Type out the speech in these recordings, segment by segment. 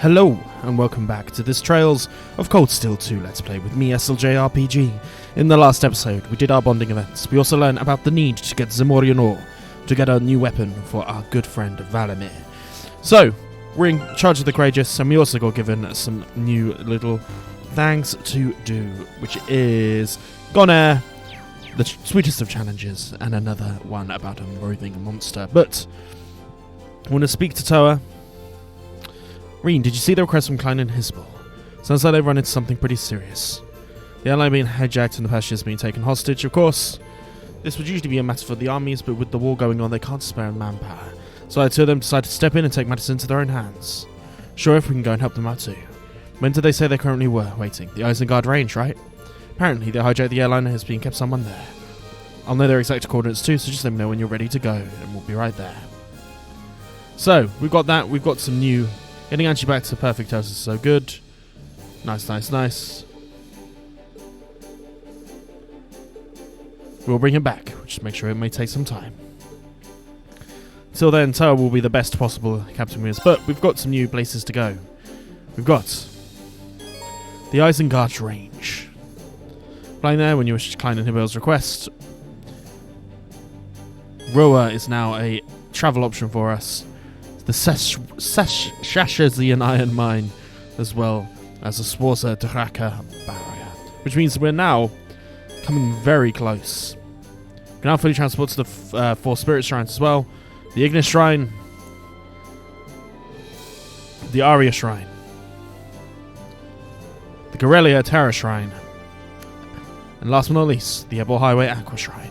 Hello and welcome back to this Trails of Cold Steel 2 Let's Play with me, SLJRPG. In the last episode we did our bonding events. We also learned about the need to get Zemuria ore to get a new weapon for our good friend Valimir. So, we're in charge of the Courageous, and we also got given some new little things to do, which is Gonair, the sweetest of challenges, and another one about a roving monster. But I want to speak to Toa. Rean, did you see the request from Klein and Hisbal? Sounds like they've run into something pretty serious. The ally being hijacked and the passengers being taken hostage. Of course, this would usually be a matter for the armies, but with the war going on, they can't spare manpower. So the two of them decide to step in and take matters into their own hands. Sure, if we can go and help them out too. When did they say they currently were waiting? The Isengard range, right? Apparently, they hijacked the airliner has been kept someone there. I'll know their exact coordinates too, so just let me know when you're ready to go, and we'll be right there. So, we've got that. We've got some new... Getting Angie back to perfect health is so good. Nice, nice, nice. We'll bring him back. Just make sure it may take some time. Till then, Toa will be the best possible Captain Williams, but we've got some new places to go. We've got the Isengard range. Playing there when you wish to Klein and Hisbal's request. Roa is now a travel option for us. The Shashazian Iron Mine, as well as the Swarza Draka Barrier, which means we're now coming very close. We can now fully transport to the four Spirit Shrines as well. The Ignis Shrine, the Arya Shrine, the Gorelia Terra Shrine, and last but not least, the Ebor Highway Aqua Shrine.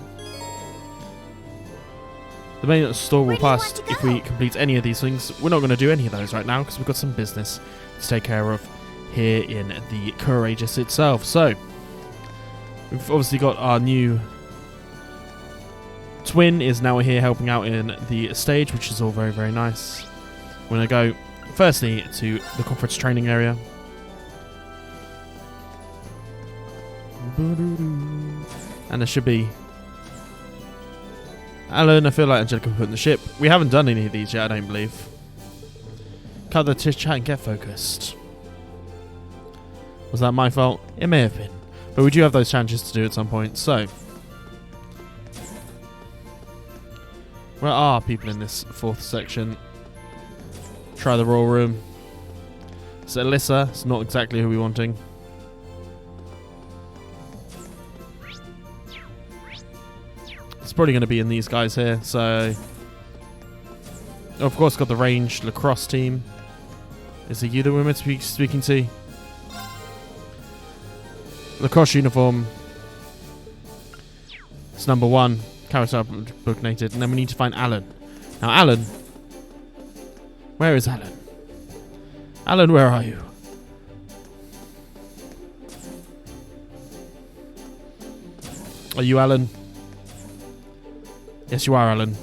The main store will pass if we complete any of these things. We're not going to do any of those right now because we've got some business to take care of here in the Courageous itself. So, we've obviously got our new twin is now here helping out in the stage, which is all very, very nice. We're going to go firstly to the conference training area. And there should be... Alan, I feel like Angelica put in the ship. We haven't done any of these yet, I don't believe. Cut the chat and get focused. Was that my fault? It may have been. But we do have those challenges to do at some point, so... Where are people in this fourth section? Try the Royal Room. It's Alyssa. It's not exactly who we're wanting. It's probably going to be in these guys here, so... Of course, got the range lacrosse team. Is it you that we're meant to be speaking to? Lacrosse uniform. It's number 1. Carousel bugnated. And then we need to find Alan. Now, Alan... Where is Alan? Alan, where are you? Are you Alan? Yes, you are, Alan.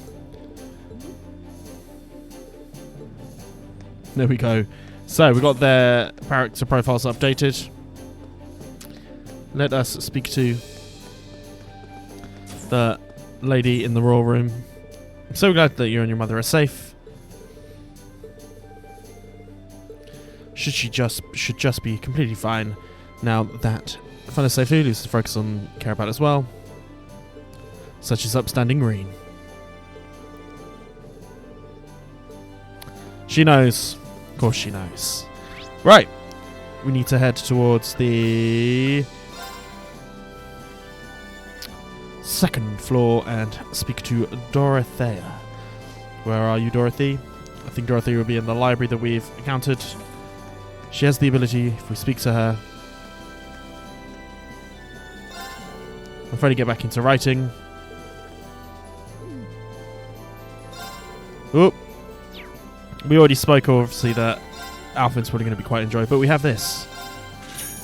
There we go. So, we got their character profiles updated. Let us speak to the lady in the Royal Room. I'm so glad that you and your mother are safe. Should just be completely fine now that fun is safely needs to focus on care about as well. Such as upstanding Rean. She knows. Of course she knows. Right. We need to head towards the second floor and speak to Dorothea. Where are you, Dorothy? I think Dorothy will be in the library that we've encountered. She has the ability, if we speak to her... I'm trying to get back into writing. Oop. We already spoke, obviously, that Alphin's probably going to be quite enjoyed, but we have this.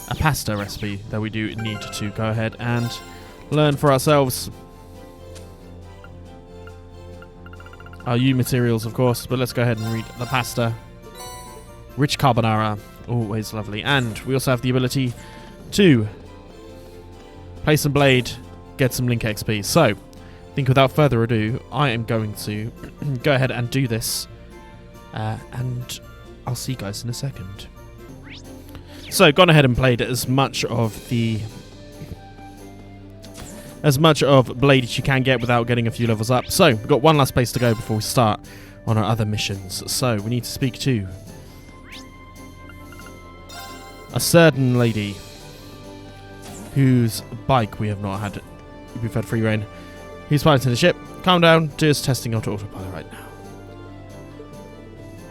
A pasta recipe that we do need to go ahead and learn for ourselves. Our U materials, of course, but let's go ahead and read the pasta. Rich carbonara, always lovely. And we also have the ability to play some blade, get some link XP. So, I think without further ado, I am going to go ahead and do this. And I'll see you guys in a second. So, gone ahead and played as much of Blade as you can get without getting a few levels up. So, we've got one last place to go before we start on our other missions. So, we need to speak to a certain lady whose bike we have not had. We've had free reign. He's piloting the ship. Calm down. Just testing out autopilot right now.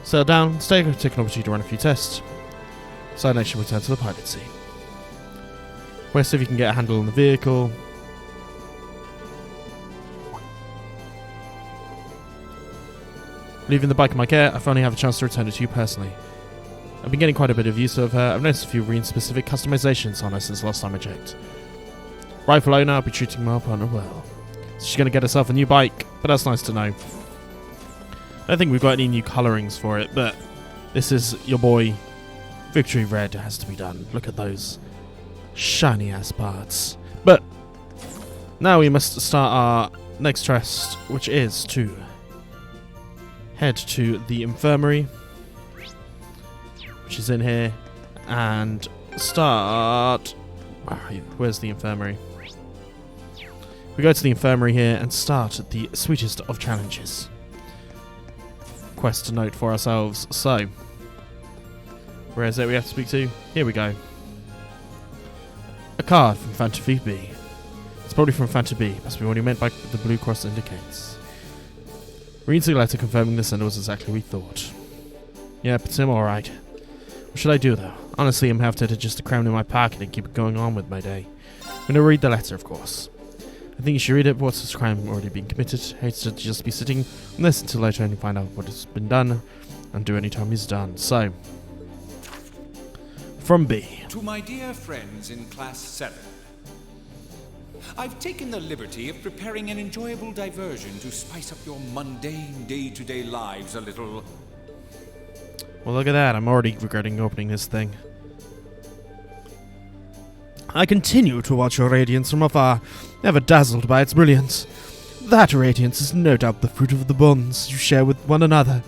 Settle down. Stay. Take an opportunity to run a few tests. Side action. Return to the pilot seat. Where see if you can get a handle on the vehicle. Leaving the bike in my care, I finally have a chance to return it to you personally. I've been getting quite a bit of use of her. I've noticed a few Rean-specific customizations on her since last time I checked. Rifle owner, I'll be treating my partner well. She's going to get herself a new bike, but that's nice to know. I don't think we've got any new colorings for it, but this is your boy. Victory Red has to be done. Look at those shiny-ass parts. But now we must start our next quest, which is to head to the infirmary, which is in here, and start... Where's the infirmary? We go to the infirmary here and start the sweetest of challenges. Quest to note for ourselves. So, where is it we have to speak to? Here we go. A card from Fantasy B. It's probably from Fantasy B. Must be what he meant by the blue cross indicates. Reads the letter confirming the sender was exactly what we thought. Yep, it's him alright. What should I do though? Honestly, I'm half tempted just to cram it in my pocket and keep going on with my day. I'm going to read the letter, of course. I think you should read it. What's this crime already been committed? Hates to just be sitting on this until later and find out what has been done and do any time he's done. So, from B. To my dear friends in Class 7. I've taken the liberty of preparing an enjoyable diversion to spice up your mundane day-to-day lives a little. Well, look at that. I'm already regretting opening this thing. I continue to watch your radiance from afar, never dazzled by its brilliance. That radiance is no doubt the fruit of the bonds you share with one another.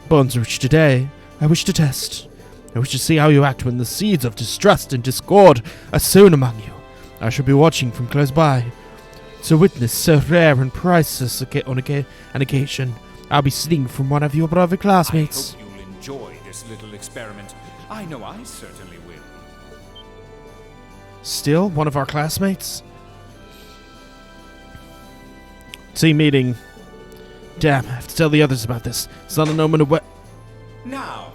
Bonds which today I wish to test. I wish to see how you act when the seeds of distrust and discord are sown among you. I shall be watching from close by. To witness so rare and priceless on an occasion, I'll be sitting from one of your brother classmates. I hope you'll enjoy this little experiment. I know I certainly will. Still one of our classmates? Team meeting. Damn, I have to tell the others about this. It's not an omen of what... Now,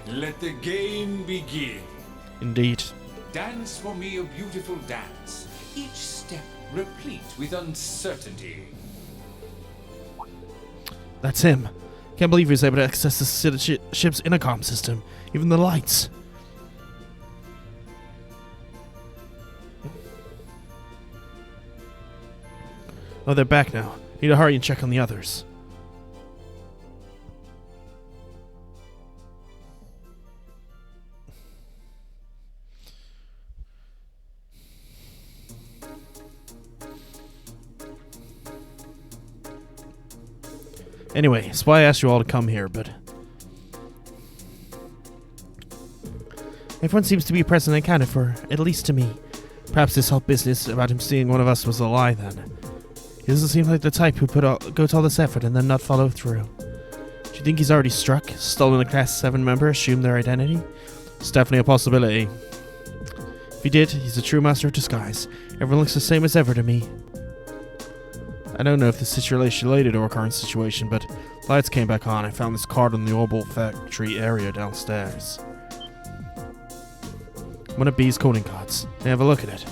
let the game begin. Indeed. Dance for me a beautiful dance, each step replete with uncertainty. That's him. Can't believe he was able to access the ship's intercom system, even the lights. Oh, they're back now. Need to hurry and check on the others. Anyway, that's why I asked you all to come here, but... Everyone seems to be present and accounted for, at least to me. Perhaps this whole business about him seeing one of us was a lie, then. He doesn't seem like the type who go to all this effort and then not follow through. Do you think he's already struck, stolen a Class 7 member, assumed their identity? It's definitely a possibility. If he did, he's a true master of disguise. Everyone looks the same as ever to me. I don't know if this is related to our current situation, but lights came back on. I found this card in the Orbital factory area downstairs. One of B's coding cards. They have a look at it.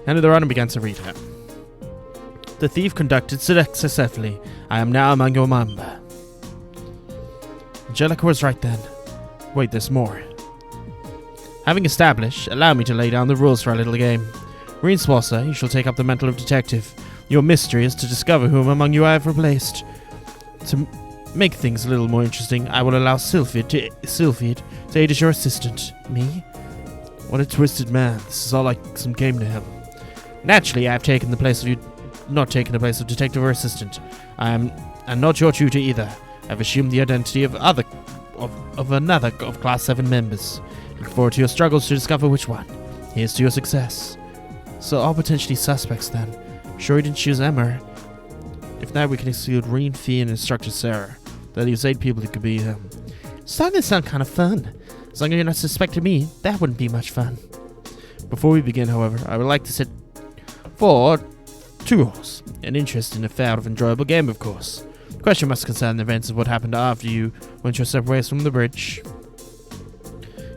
Handed it around and began to read it. The thief conducted successfully. I am now among your member. Angelica was right then. Wait, there's more. Having established, allow me to lay down the rules for our little game. Rean Swasser, you shall take up the mantle of detective. Your mystery is to discover whom among you I have replaced. To make things a little more interesting, I will allow Sylphid to aid as your assistant. Me? What a twisted man. This is all like some game to him. Naturally, I have taken the place of you... Not taken the place of detective or assistant. I am not your tutor either. I've assumed the identity of of another of Class 7 members. Look forward to your struggles to discover which one. Here's to your success. So all potentially suspects then. Sure you didn't choose Emma. If not, we can exclude Rean, Fee, and Instructor Sarah. That leaves 8 people who could be starting to sound kind of fun. As long as you're not suspecting me, that wouldn't be much fun. Before we begin, however, I would like to set for 2 roles. An interest in a fair of enjoyable game, of course. The question must concern the events of what happened after you went your separate ways from the bridge.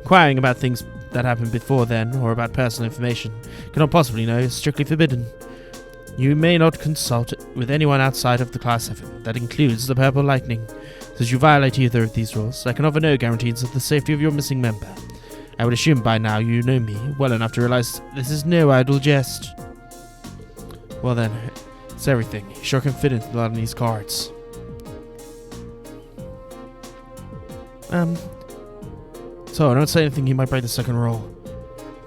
Inquiring about things that happened before then, or about personal information, cannot possibly know is strictly forbidden. You may not consult with anyone outside of the Class 7. That includes the Purple Lightning. Since you violate either of these rules, I can offer no guarantees of the safety of your missing member. I would assume by now you know me well enough to realize this is no idle jest. Well then, it's everything. You sure can fit into a lot of these cards. So don't say anything you might break the second rule.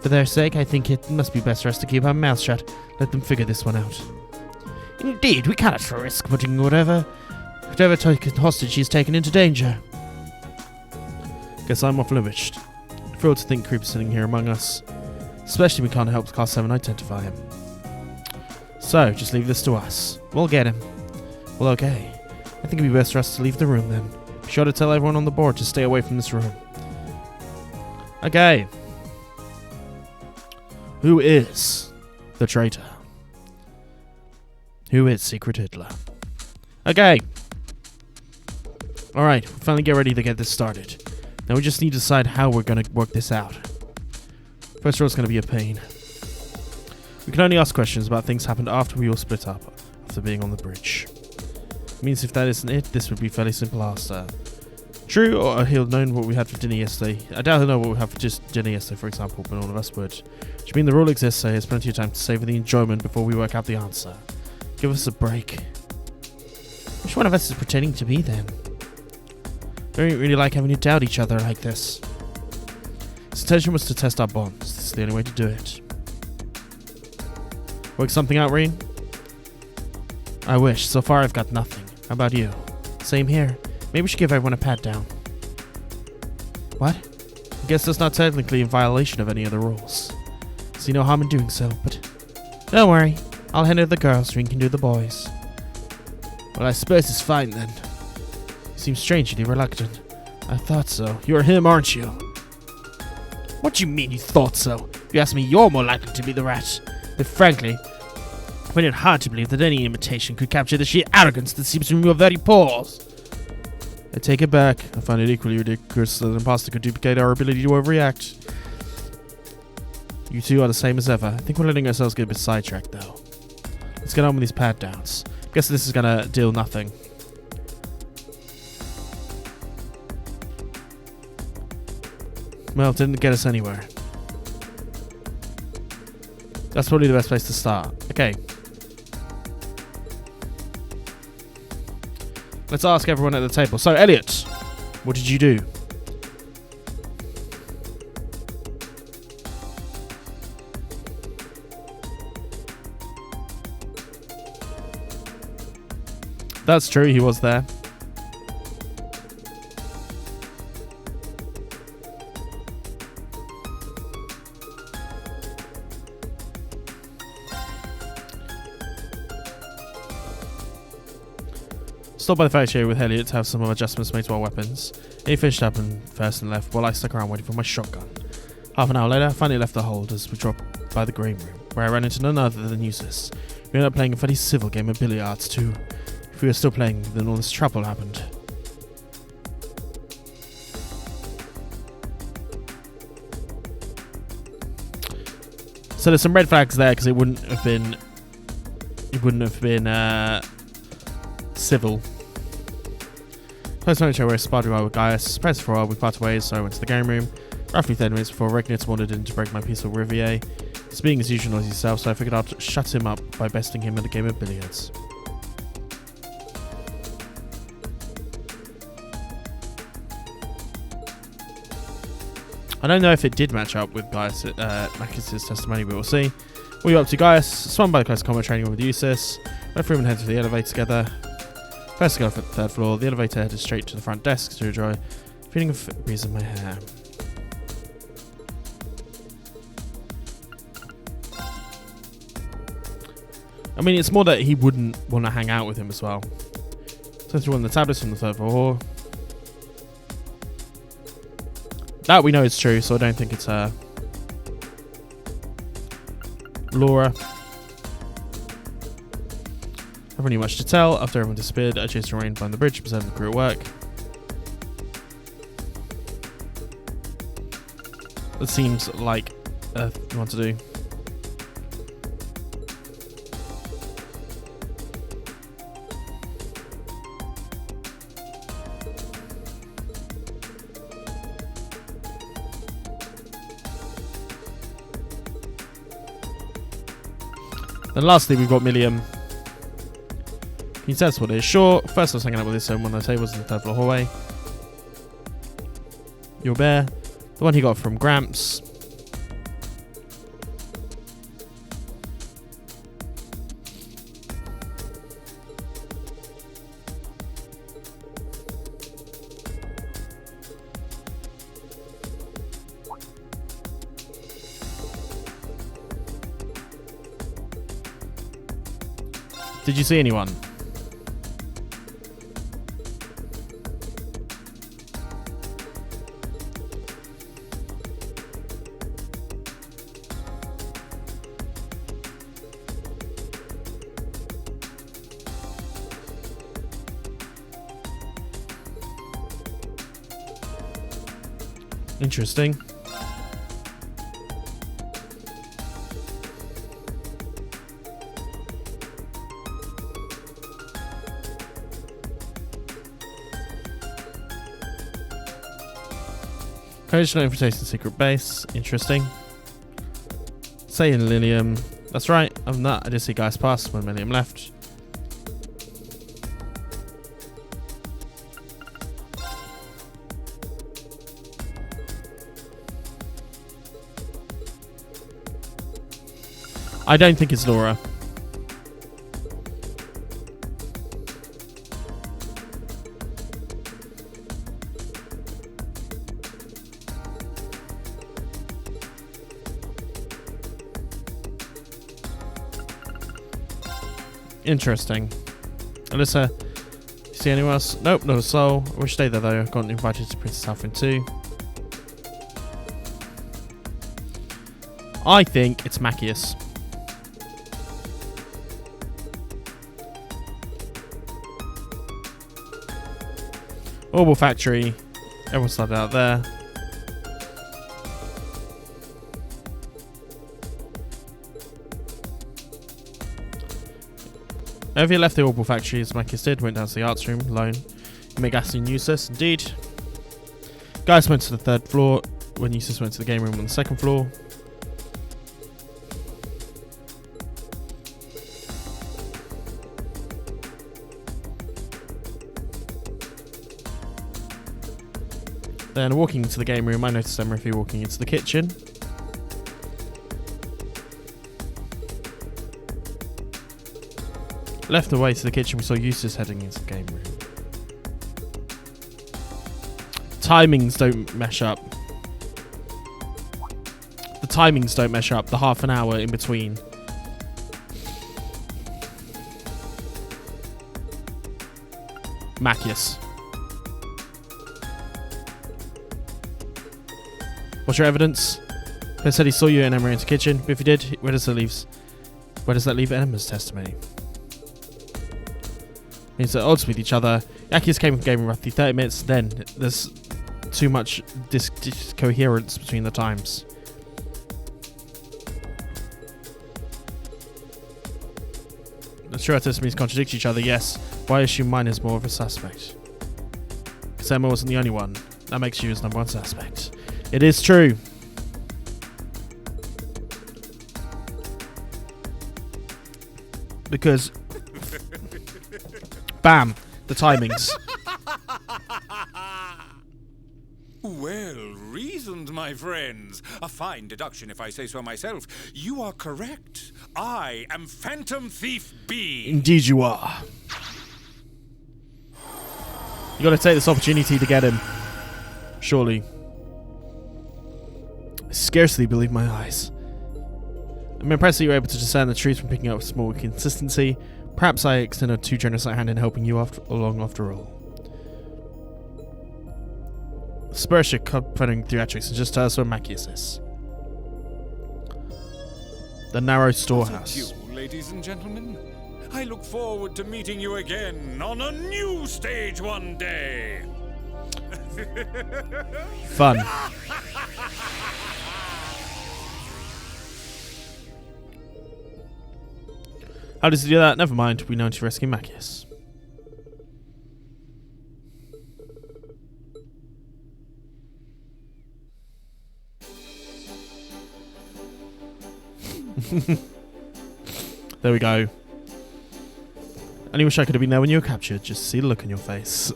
For their sake, I think it must be best for us to keep our mouths shut. Let them figure this one out. Indeed, we cannot risk putting whatever hostage she's taken into danger. Guess I'm off limits. Thrilled to think Creep's sitting here among us. Especially we can't help Class 7 identify him. So, just leave this to us. We'll get him. Well, okay. I think it'd be best for us to leave the room then. Be sure to tell everyone on the board to stay away from this room. Okay. Who is the traitor? Who is Secret Hitler? Okay. Alright, we finally get ready to get this started. Now we just need to decide how we're going to work this out. First row is going to be a pain. We can only ask questions about things happened after we all split up, after being on the bridge. It means if that isn't it, this would be fairly simple answer. True, or he'll know what we had for dinner yesterday. I doubt he'll know what we had for just dinner yesterday, for example, but none of us would. Which means the rule exists, so he has plenty of time to savor the enjoyment before we work out the answer. Give us a break. Which one of us is pretending to be then? I don't really like having to doubt each other like this. His intention was to test our bonds. This is the only way to do it. Work something out, Rean? I wish. So far I've got nothing. How about you? Same here. Maybe we should give everyone a pat down. What? I guess that's not technically in violation of any of the rules. See no harm in doing so, but... Don't worry. I'll handle the girls, Rean can do the boys. Well, I suppose it's fine then. You seem strangely reluctant. I thought so. You're him, aren't you? What do you mean you thought so? If you ask me, you're more likely to be the rat. But frankly, I find it hard to believe that any imitation could capture the sheer arrogance that seeps from your very pores. I take it back. I find it equally ridiculous that an imposter could duplicate our ability to overreact. You two are the same as ever. I think we're letting ourselves get a bit sidetracked, though. Let's get on with these pat downs. Guess this is gonna deal nothing. Well, it didn't get us anywhere. That's probably the best place to start. Okay. Let's ask everyone at the table. So, Elliot, what did you do? That's true, he was there. Stopped by the factory with Elliot to have some adjustments made to our weapons. He finished up and first and left while I stuck around waiting for my shotgun. Half an hour later, I finally left the hold as we dropped by the green room, where I ran into none other than Eustace. We ended up playing a fairly civil game of billiards too. If we were still playing, then all this trouble happened. So there's some red flags there because it wouldn't have been civil. Close to where I spotted with Gaius. Pressed for a while, we parted ways, so I went to the game room. Roughly 30 minutes before Regnitz wandered in to break my peaceful Rivier. He's being his usual noisy self, so I figured I'd shut him up by besting him at a game of billiards. I don't know if it did match up with Gaius' testimony, but we'll see. What are you up to, Gaius? Swung by the close combat training with Eustace. Went through and headed to the elevator together. First to go for the 3rd floor, the elevator headed straight to the front desk to enjoy Feeling a breeze in my hair. I mean, it's more that he wouldn't want to hang out with him as well. So through one of the tablets from the third floor. That we know is true, so I don't think it's her. Laura. I've really much to tell. After everyone disappeared, I chased Rean behind the bridge to preserve the crew at work. That seems like you want to do. Then lastly, we've got Milliam. He says what it is. Sure, first I was hanging out with his son when the tables in the third floor hallway. Your bear. The one he got from Gramps. Did you see anyone? Interesting. Coach known for tasting secret base. Interesting. Saying Lilium. That's right. I'm not. I did see guys pass when Lilium left. I don't think it's Laura. Interesting. Alyssa, you see anyone else? Nope, not a soul. I wish stay there though. I've gotten invited to Princess Alphen too. I think it's Macius. Orbital Factory. Everyone started out there. Over left the Orbital Factory as Macius did, went down to the arts room alone. You make Ashley useless, indeed. Guys went to the third floor when Eustace went to the game room on the second floor. Then walking into the game room, I noticed Zemuria walking into the kitchen. Left the way to the kitchen, we saw Eustace heading into the game room. Timings don't mesh up. The timings don't mesh up. The half an hour in between. Macius. What's your evidence? They said he saw you in Emma's kitchen. But if he did, where does that leave Emma's testimony? Means at odds with each other. Macius came from the game in roughly 30 minutes. Then there's too much discoherence between the times. The true testimonies contradict each other, yes. Why assume mine is more of a suspect? Because Emma wasn't the only one. That makes you his number one suspect. It is true. Because bam, the timings. Well reasoned, my friends. A fine deduction, if I say so myself. You are correct. I am Phantom Thief B. Indeed you are. You gotta take this opportunity to get him. Surely. I scarcely believe my eyes. I'm impressed that you were able to discern the truth from picking up small inconsistency. Perhaps I extended too generous a hand in helping you along after all. Spurs your confiding theatrics and just tell us where Machias is. The narrow storehouse. You, ladies and gentlemen. I look forward to meeting you again on a new stage one day. Fun. How does he do that? Never mind. We know to rescue Machias. There we go. Only wish I could have been there when you were captured. Just see the look on your face.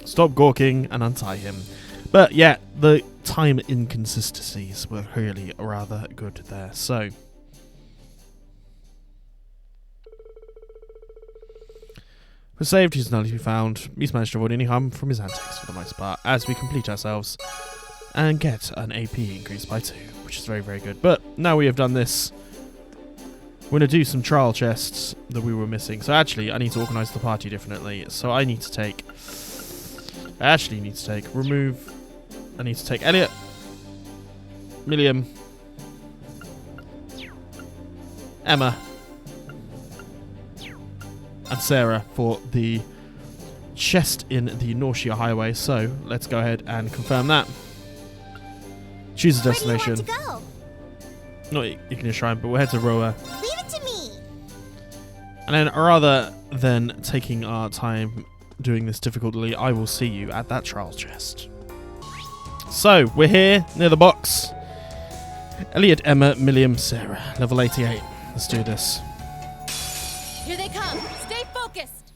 Stop gawking and untie him. But yeah, the time inconsistencies were really rather good there. So, we're saved. He's not to be found. He's managed to avoid any harm from his antics for the most part, as we complete ourselves and get an AP increase by 2, which is very, very good. But now we have done this, we're going to do some trial chests that we were missing. So actually, I need to organise the party differently. So I need to take... I need to take Elliot, Milliam, Emma, and Sarah for the chest in the Nausea Highway. So let's go ahead and confirm that. Choose a destination. Where do you want to go? Not Ignis Shrine, but we'll head to Roa. Leave it to me. And then, rather than taking our time doing this difficultly, I will see you at that trial chest. So, we're here, near the box. Elliot, Emma, Milliam, Sarah. Level 88. Let's do this. Here they come. Stay focused.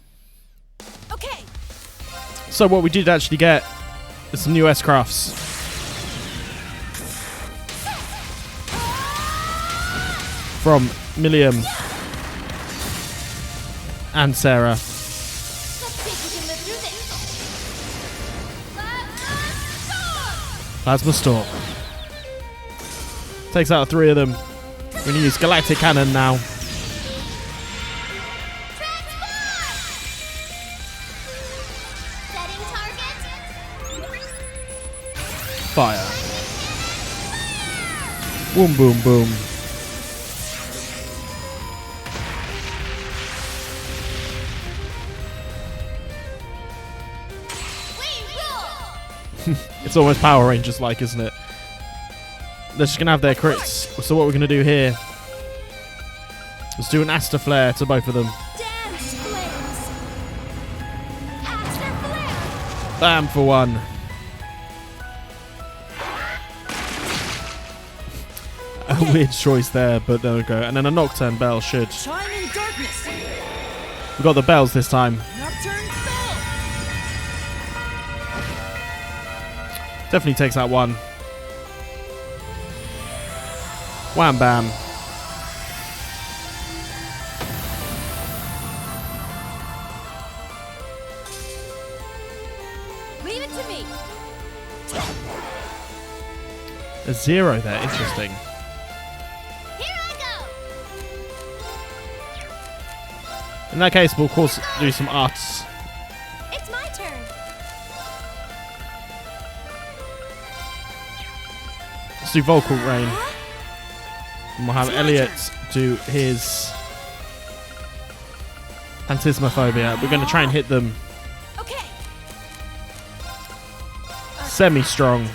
Okay. So, what we did actually get is some new S-crafts. From Milliam and Sarah. Let's see if we can live through this. Plasma Storm. Takes out 3 of them. We're going to use Galactic Cannon now. Setting target. Fire. Boom, boom, boom. It's almost Power Rangers like, isn't it? They're just going to have their crits. So what we're going to do here, let's do an Aster Flare to both of them. Dance flames. Aster flare. Bam for 1. A weird choice there, but there we go. And then a Nocturne Bell should. Shine in darkness. We've got the bells this time. Nocturne bell. Definitely takes out 1. Wham bam. Leave it to me. A 0 there, interesting. Here I go. In that case, we'll of course do some arts. It's my turn. Let's do Vocal Rain. And we'll have Elliot do his Phantasmophobia. We're going to try and hit them Okay. semi-strong.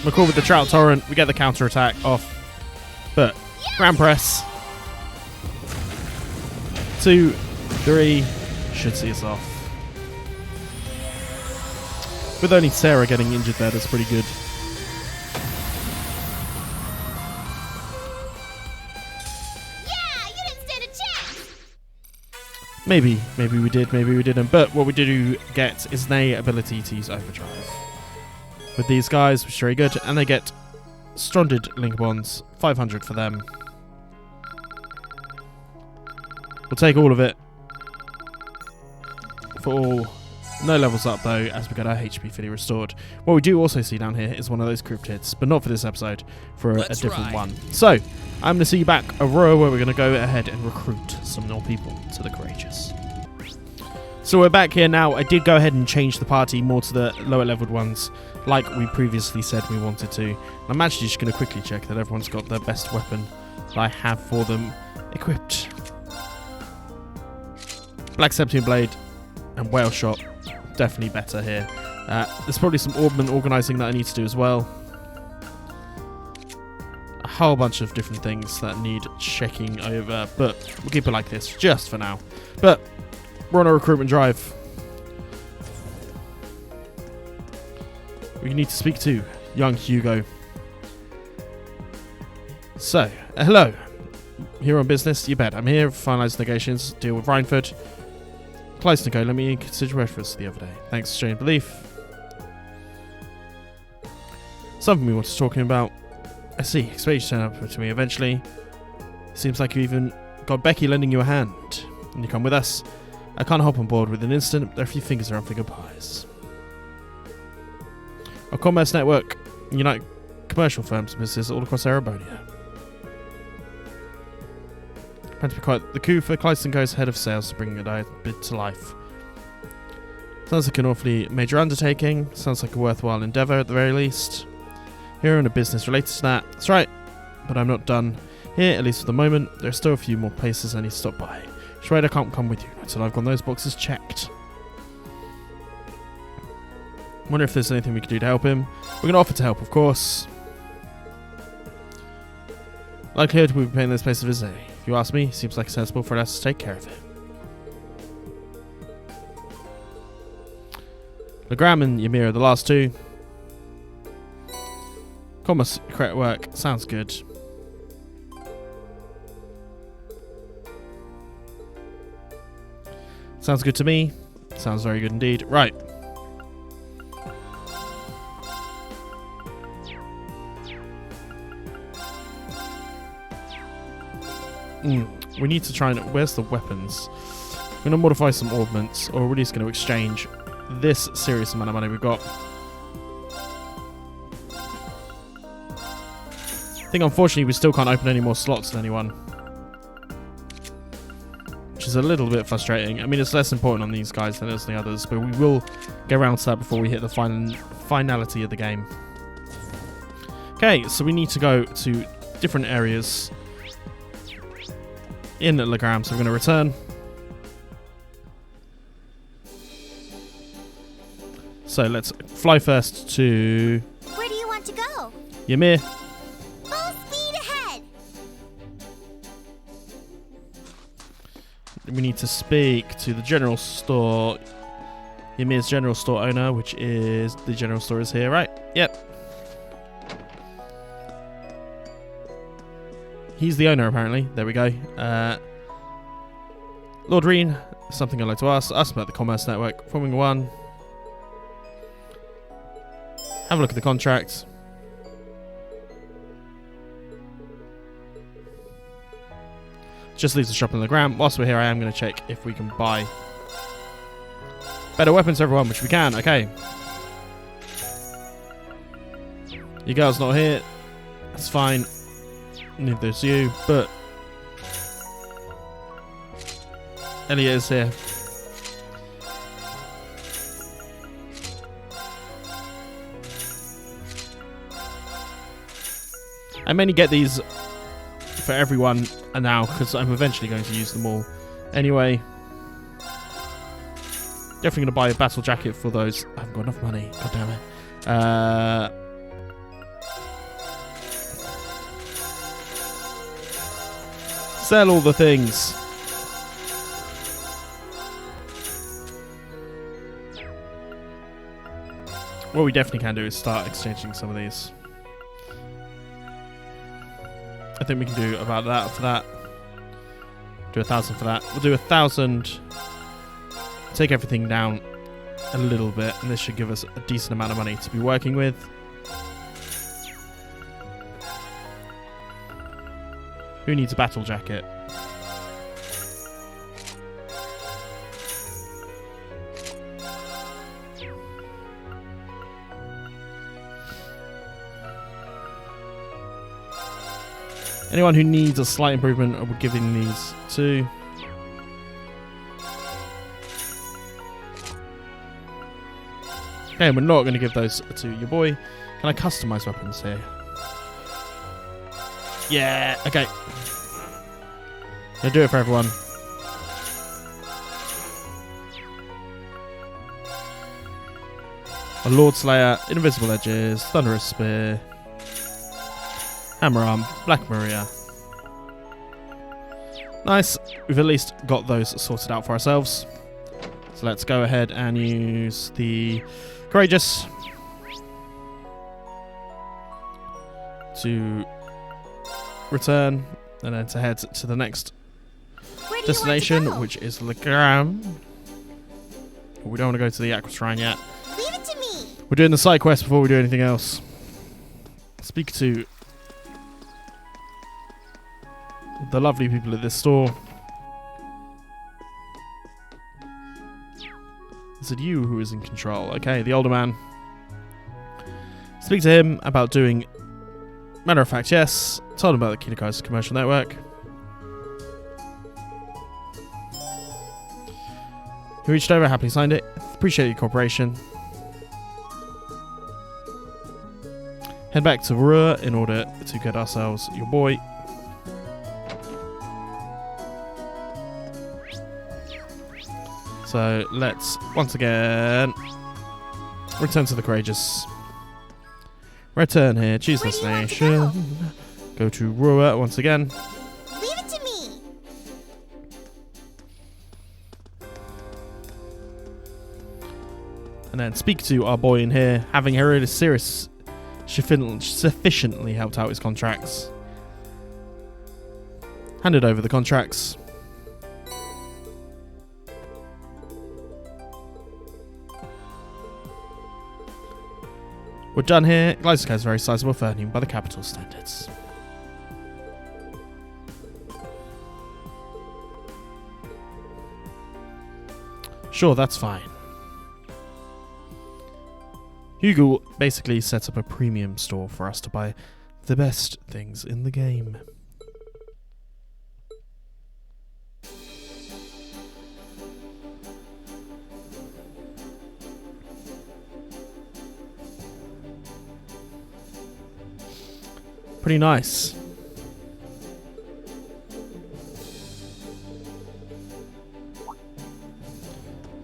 We're cool with the Trout Torrent. We get the counter-attack off. But, Grand Press. 2, 3. Should see us off. With only Sarah getting injured there, that's pretty good. Yeah, you didn't stand a chance. Maybe we did, maybe we didn't. But what we do get is an ability to use Overdrive. With these guys, which is very good. And they get Stranded Link Bonds. 500 for them. We'll take all of it. for all. No levels up though, as we got our HP fully restored. What we do also see down here is one of those cryptids, but not for this episode, for a different one. So, I'm going to see you back Aurora, where we're going to go ahead and recruit some more people to the Courageous. So we're back here now. I did go ahead and change the party more to the lower leveled ones, like we previously said we wanted to. I'm actually just going to quickly check that everyone's got their best weapon that I have for them equipped. Black Septium Blade and Whale Shot, definitely better here. There's probably some ornament organising that I need to do as well. A whole bunch of different things that need checking over, but we'll keep it like this just for now. But we're on a recruitment drive. We need to speak to young Hugo. So, hello. Here on business, you bet. I'm here to finalise negotiations, deal with Rhineford. Close to go, let me consider reference the other day. Thanks for showing belief. Something we wanted talking about. I see, expect you to turn up to me eventually. Seems like you even got Becky lending you a hand. Can you come with us? I can't hop on board with an instant, there are a few fingers around finger pies. Our commerce network unite commercial firms and businesses all across Erebonia. Plan to be quite the coup for Clyston Co's head of sales to bring a bit to life. Sounds like an awfully major undertaking. Sounds like a worthwhile endeavour at the very least. Here on a business related to that. That's right, but I'm not done here, at least for the moment. There are still a few more places I need to stop by. Schrader can't come with you until I've got those boxes checked. Wonder if there's anything we could do to help him. We're going to offer to help, of course. Likelihood we'll be paying this place a visit. If you ask me, seems like sensible for us to take care of it. Legram and Ymir are the last two. Commerce credit work sounds good. Sounds good to me. Sounds very good indeed. Right. We need to try and... Where's the weapons? We're going to modify some ordnance, or we're just going to exchange this serious amount of money we've got. I think unfortunately we still can't open any more slots than anyone, which is a little bit frustrating. I mean, it's less important on these guys than it is the others, but we will get around to that before we hit the finality of the game. Okay, so we need to go to different areas in Legram, so we're going to return. So let's fly first to... Where do you want to go? Ymir. Full speed ahead! We need to speak to the general store. Ymir's general store owner, which is... The general store is here, right? Yep. He's the owner, apparently. There we go. Lord Rean, something I'd like to ask about the commerce network. Forming one. Have a look at the contract. Just leaves the shop in Legram. Whilst we're here, I am going to check if we can buy better weapons for everyone, which we can. Okay. Your girl's not here. That's fine. Neither is you, but Elliot is here. I mainly get these for everyone now because I'm eventually going to use them all anyway. Definitely going to buy a battle jacket for those. I haven't got enough money. God damn it. Sell all the things. What we definitely can do is start exchanging some of these. I think we can do about that for that. Do 1,000 for that. We'll do 1,000. Take everything down a little bit, and this should give us a decent amount of money to be working with. Who needs a battle jacket? Anyone who needs a slight improvement, I would give him these too. Okay, we're not going to give those to your boy. Can I customize weapons here? Yeah, okay. Gonna do it for everyone. A Lord Slayer, Invisible Edges, Thunderous Spear, Hammer Arm, Black Maria. Nice. We've at least got those sorted out for ourselves. So let's go ahead and use the Courageous to return and then to head to the next destination, which is Legram. We don't want to go to the Aqua Shrine yet. Leave it to me. We're doing the side quest before we do anything else. Speak to the lovely people at this store. Is it you who is in control? Okay, the older man. Speak to him about doing... Matter of fact, yes. Told him about the Kinokai's commercial network. He reached over, happily signed it. Appreciate your cooperation. Head back to Rua in order to get ourselves your boy. So let's once again return to the Courageous. Return here, choose destination. Go to Rua once again. Leave it to me. And then speak to our boy in here, having already sufficiently helped out his contracts. Handed over the contracts. We're done here. Glycerca is very sizable for earning by the capital standards. Sure, that's fine. Hugo basically sets up a premium store for us to buy the best things in the game. Pretty nice.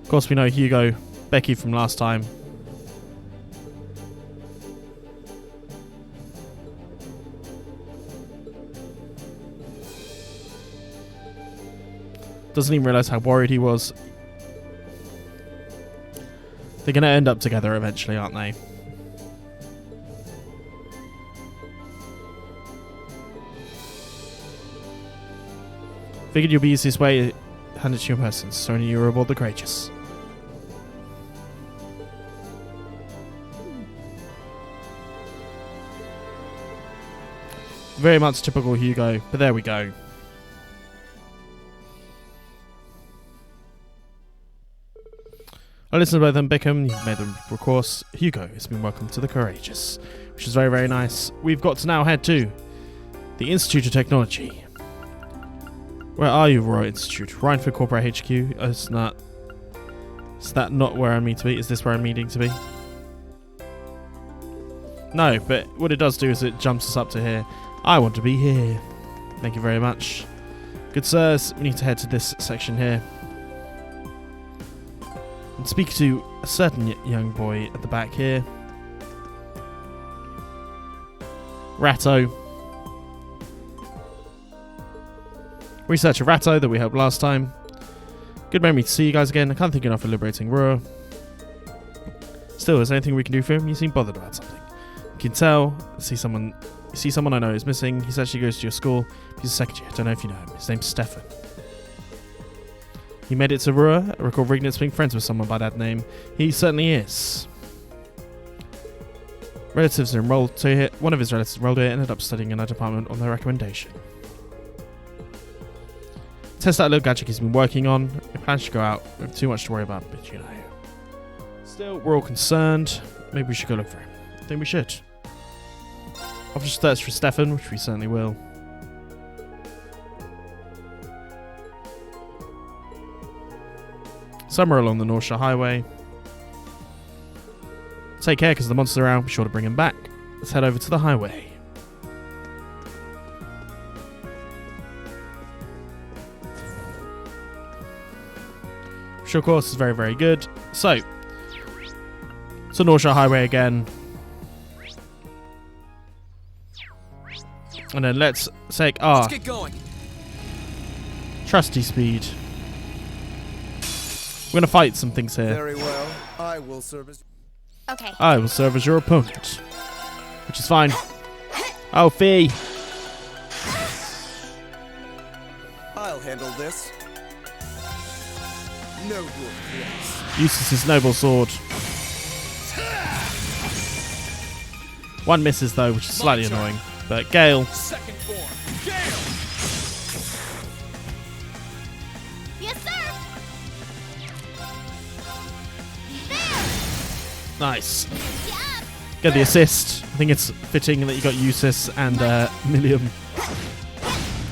Of course, we know Hugo, Becky from last time. Doesn't even realise how worried he was. They're going to end up together eventually, aren't they? Figured you'll be easiest way to hand it to your person, so only you're aboard the Courageous. Very much typical Hugo, but there we go. I listened to both of them, Bickham, you've made them recourse. Hugo has been welcomed to the Courageous, which is very, very nice. We've got to now head to the Institute of Technology. Where are you, Royal Institute? Rhineford Corporate HQ? Is that not where I mean to be? Is this where I'm meaning to be? No, but what it does do is it jumps us up to here. I want to be here. Thank you very much. Good sirs, we need to head to this section here. And speak to a certain young boy at the back here. Ratto. Researcher Ratto that we helped last time. Good memory to see you guys again. I can't think enough of liberating Rua. Still, is there anything we can do for him? You seem bothered about something. You can tell. You see someone I know is missing. He actually goes to your school. He's a secretary. I don't know if you know him. His name's Stefan. He made it to Rua. I recall Regnitz being friends with someone by that name. He certainly is. Relatives are enrolled to here. One of his relatives enrolled here, ended up studying in our department on their recommendation. Test that little gadget he's been working on. We plan to go out. We have too much to worry about, but you know. Still, we're all concerned. Maybe we should go look for him. I think we should. I'll just search for Stefan, which we certainly will. somewhere along the North Shore Highway. Take care, because the monster's around. Be sure to bring him back. Let's head over to the highway. Short course is very, very good. So, it's the North Shore Highway again. And then let's take our Let's get going. trusty speed. We're going to fight some things here. Very well. I will serve as... Okay. I will serve as your opponent. Which is fine. Oh, Fee. I'll handle this. No good. Yes. Uses his noble sword. One misses though, which is slightly annoying. But Gale. Second form. Gale. Yes, sir. Nice. Yeah. Get the assist. I think it's fitting that you got Eustace and Millium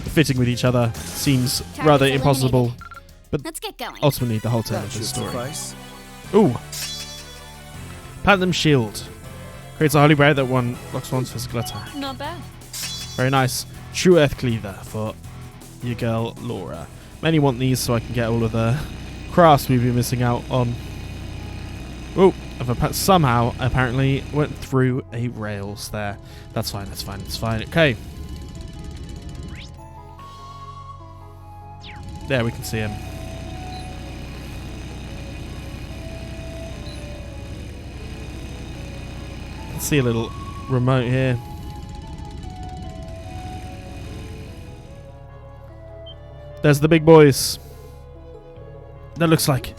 fitting with each other. Seems rather Target's impossible. Let's get going. Ultimately, the whole tale That of the should story. suffice. Ooh. Platinum Shield. Creates a holy barrier that one blocks one's physical attack. Not bad. Very nice. True Earth Cleaver for your girl Laura. Many want these so I can get all of the crafts we've been missing out on. Oh, somehow apparently went through a rails there. That's fine, that's fine, that's fine. Okay. There, we can see him. Let's see a little remote here. There's the big boys. That looks like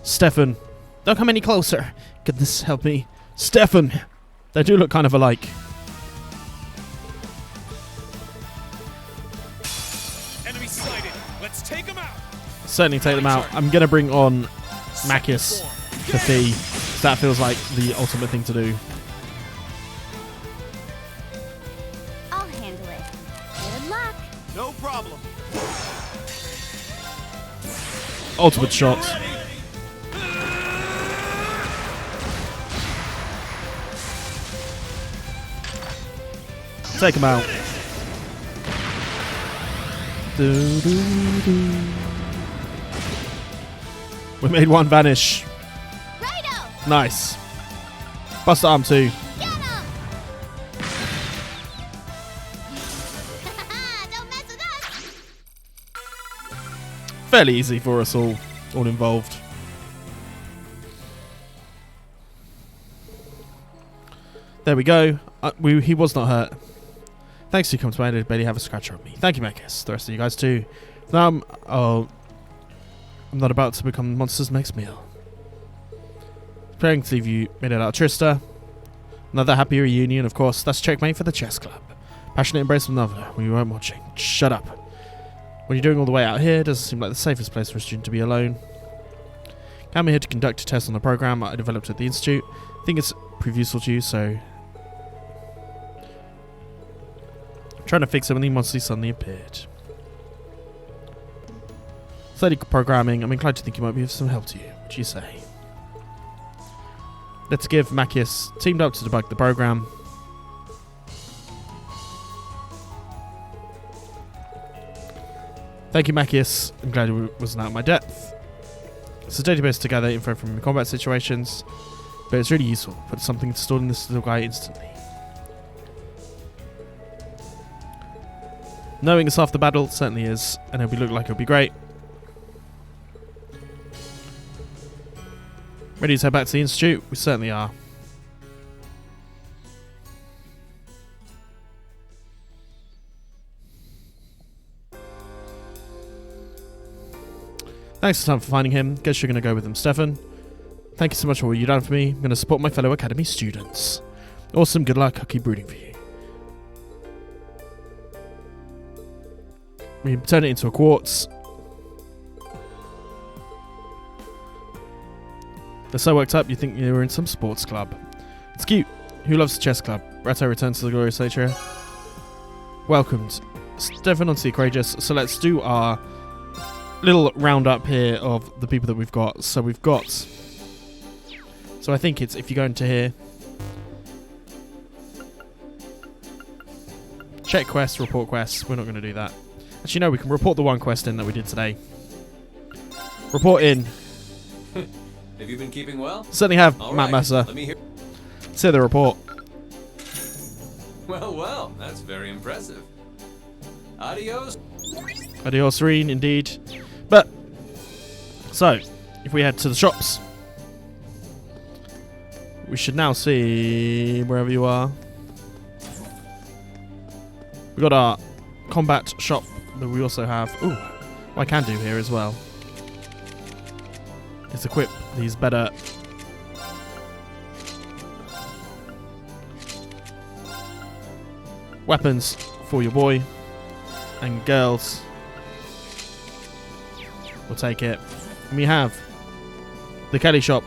Stefan. Don't come any closer. Could this help me? Stefan! They do look kind of alike. Enemy sighted. Let's take him out. Certainly take them out. I'm going to bring on Makis to Fee. That feels like the ultimate thing to do. I'll handle it. Good luck. No problem. Ultimate shot. Take him out. We made one vanish. Righto. Nice. Bust arm too. Get him. Don't mess with us. Fairly easy for us all involved. There we go. He was not hurt. Thanks to you, come to my aid, barely have a scratch on me. Thank you, Makis. The rest of you guys too. Now I'm not about to become the monster's next meal. Preparing to leave you made it out of Trista. Another happy reunion, of course. That's checkmate for the chess club. Passionate embrace of another when you weren't watching. Shut up. When you're doing all the way out here, it doesn't seem like the safest place for a student to be alone. I'm here to conduct a test on the program I developed at the institute. I think it's pretty useful to you, so trying to fix it when the monster suddenly appeared. Study programming. I'm inclined to think you might be of some help to you. What do you say? Let's give Makis teamed up to debug the program. Thank you, Makis. I'm glad it wasn't out of my depth. It's a database to gather info from combat situations, but it's really useful. Put something stored in this little guy instantly. Knowing it's half the battle certainly is, and it'll look like it'll be great. Ready to head back to the institute? We certainly are. Thanks for finding him. Guess you're going to go with him, Stefan. Thank you so much for what you've done for me. I'm going to support my fellow academy students. Awesome. Good luck. I'll keep rooting for you. We turn it into a quartz. They're so worked up you think you were in some sports club. It's cute. Who loves the chess club? Reto returns to the glorious age. Welcomed. Stefan onto the courageous. So let's do our little roundup here of the people that we've got. So we've got... So I think it's, if you go into here... Check quests, report quests. We're not going to do that. Actually, no, we can report the one quest in that we did today. Report in. Have you been keeping well? Certainly have, All Matt right, Messer. let me hear. See the report. Well, that's very impressive. Adios. Adios, Rean, indeed. But, so, if we head to the shops, we should now see wherever you are. We've got our combat shop that we also have. Ooh, what I can do here as well is equip these better weapons for your boy and girls. We'll take it. And we have the Kelly shop.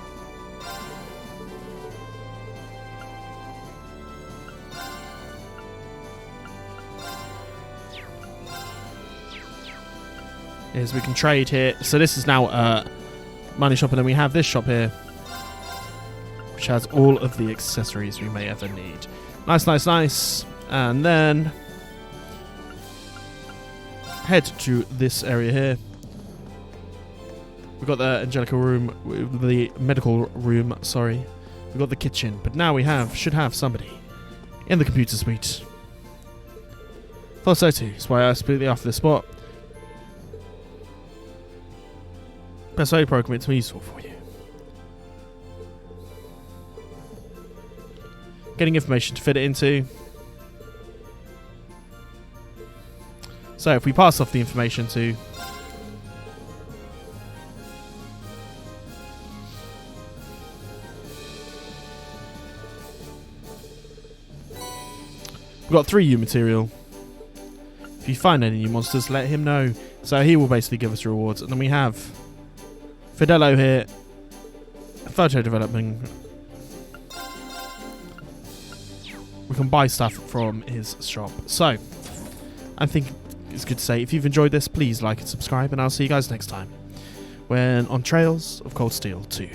Is we can trade here. So this is now a money shop, and then we have this shop here, which has all of the accessories we may ever need. Nice, nice, nice. And then head to this area here. We've got the Angelica room, the medical room, sorry. We've got the kitchen, but now we should have somebody in the computer suite. Thought so too, that's why I completely off this spot. Persuade program, it's useful for you. Getting information to fit it into. So if we pass off the information to we've got 3 U material. If you find any new monsters, let him know. So he will basically give us rewards. And then we have Fidello here. Photo development. We can buy stuff from his shop. So, I think it's good to say, if you've enjoyed this, please like and subscribe. And I'll see you guys next time when on Trails of Cold Steel 2.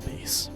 Peace.